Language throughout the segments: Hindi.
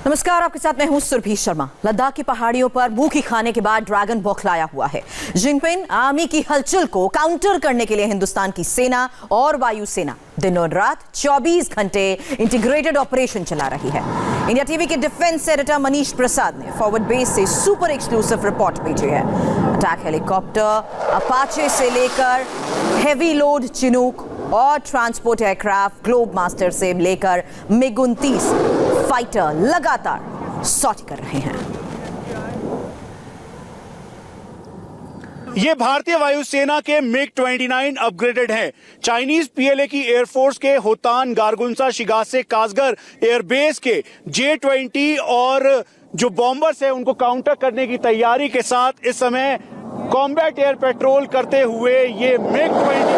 नमस्कार, आपके साथ मैं हूं सुरभि शर्मा। लद्दाख की पहाड़ियों पर मुंह की खाने के बाद ड्रैगन बौखलाया हुआ है। जिनपिंग आर्मी की हलचल को काउंटर करने के लिए हिंदुस्तान की सेना और वायुसेना दिन और रात 24 घंटे इंटीग्रेटेड ऑपरेशन चला रही है। इंडिया टीवी के डिफेंस एडिटर मनीष प्रसाद ने फॉरवर्ड बेस से सुपर एक्सक्लूसिव रिपोर्ट भेजी है। अटैक हेलीकॉप्टर अपाचे से लेकर हेवी लोड चिनूक और ट्रांसपोर्ट एयरक्राफ्ट ग्लोब मास्टर से लेकर मिग-29 फाइटर लगातार सॉर्ट कर रहे हैं। ये भारतीय वायुसेना के मिग-29 अपग्रेडेड हैं। चाइनीज पीएलए की एयरफोर्स के होतान, गारगुंसा, शिगासे, कासगर एयरबेस के J-20 और जो बॉम्बर्स हैं उनको काउंटर करने की तैयारी के साथ इस समय कॉम्बैट एयर पेट्रोल करते हुए ये मिग-29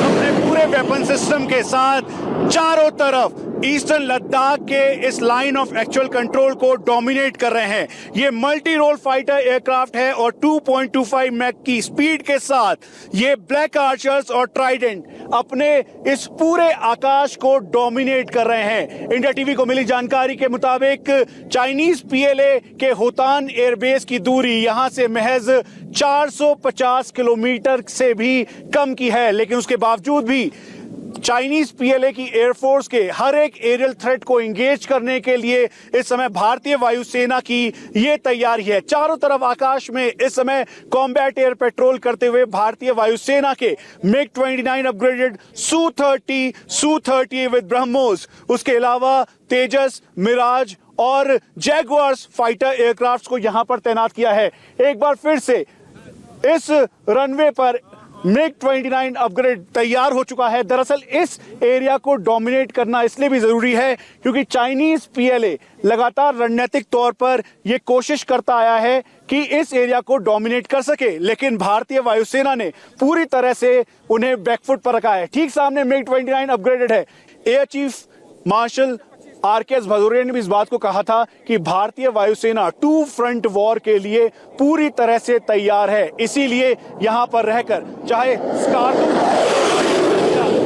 अपने पूरे वेपन सिस्टम के साथ चारों तरफ ईस्टर्न लद्दाख के इस लाइन ऑफ एक्चुअल कंट्रोल को डोमिनेट कर रहे हैं। ये मल्टी रोल फाइटर एयरक्राफ्ट है और 2.25 मैक की स्पीड के साथ ये ब्लैक आर्चर्स और ट्राइडेंट अपने इस पूरे आकाश को डोमिनेट कर रहे हैं। इंडिया टीवी को मिली जानकारी के मुताबिक चाइनीज पीएलए के होतान एयरबेस की दूरी यहां से महज 450 किलोमीटर से भी कम की है, लेकिन उसके बावजूद भी चाइनीज पीएलए की एयरफोर्स के हर एक एरियल थ्रेट को एंगेज करने के लिए इस समय भारतीय वायुसेना की ये तैयारी है। चारों तरफ आकाश में इस समय कॉम्बैट एयर पेट्रोल करते हुए भारतीय वायुसेना के मिग-29 अपग्रेडेड सू-30 विद ब्रह्मोस, उसके अलावा तेजस, मिराज और जैगुआर्स फाइटर एयरक्राफ्ट को यहां पर तैनात किया है। एक बार फिर से इस रनवे पर मिग-29 अपग्रेड तैयार हो चुका है। दरअसल इस एरिया को डोमिनेट करना इसलिए भी जरूरी है क्योंकि चाइनीज पीएलए लगातार रणनीतिक तौर पर यह कोशिश करता आया है कि इस एरिया को डोमिनेट कर सके, लेकिन भारतीय वायुसेना ने पूरी तरह से उन्हें बैकफुट पर रखा है। ठीक सामने मिग-29 अपग्रेडेड है। Air chief marshal RKS Bhadauria ने भी इस बात को कहा था कि भारतीय वायुसेना 2 फ्रंट वॉर के लिए पूरी तरह से तैयार है। इसीलिए यहां पर रहकर चाहे स्कार्दू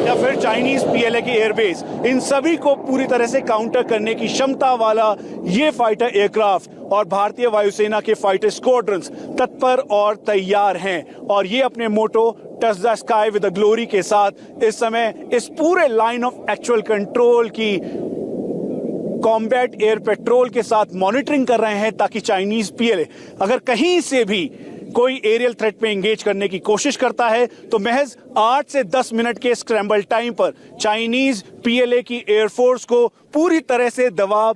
या फिर चाइनीज पीएलए की एयरबेस, इन सभी को पूरी तरह से काउंटर करने की क्षमता वाला ये फाइटर एयरक्राफ्ट और भारतीय वायुसेना के फाइटर स्क्वाड्रंस तत्पर और तैयार हैं। और ये अपने motto touch the sky with the glory के साथ इस समय इस पूरे लाइन ऑफ एक्चुअल कंट्रोल की कॉम्बैट एयर पेट्रोल के साथ मॉनिटरिंग कर रहे हैं, ताकि चाइनीज पीएलए अगर कहीं से भी कोई एरियल थ्रेट पे एंगेज करने की कोशिश करता है तो महज 8 से 10 मिनट के स्क्रैम्बल टाइम पर चाइनीज पीएलए की एयरफोर्स को पूरी तरह से दबाव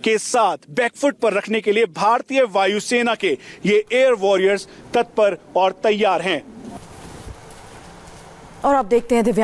के साथ बैकफुट पर रखने के लिए भारतीय वायुसेना के ये एयर वॉरियर्स तत्पर और तैयार हैं। और आप देखते हैं दिव्या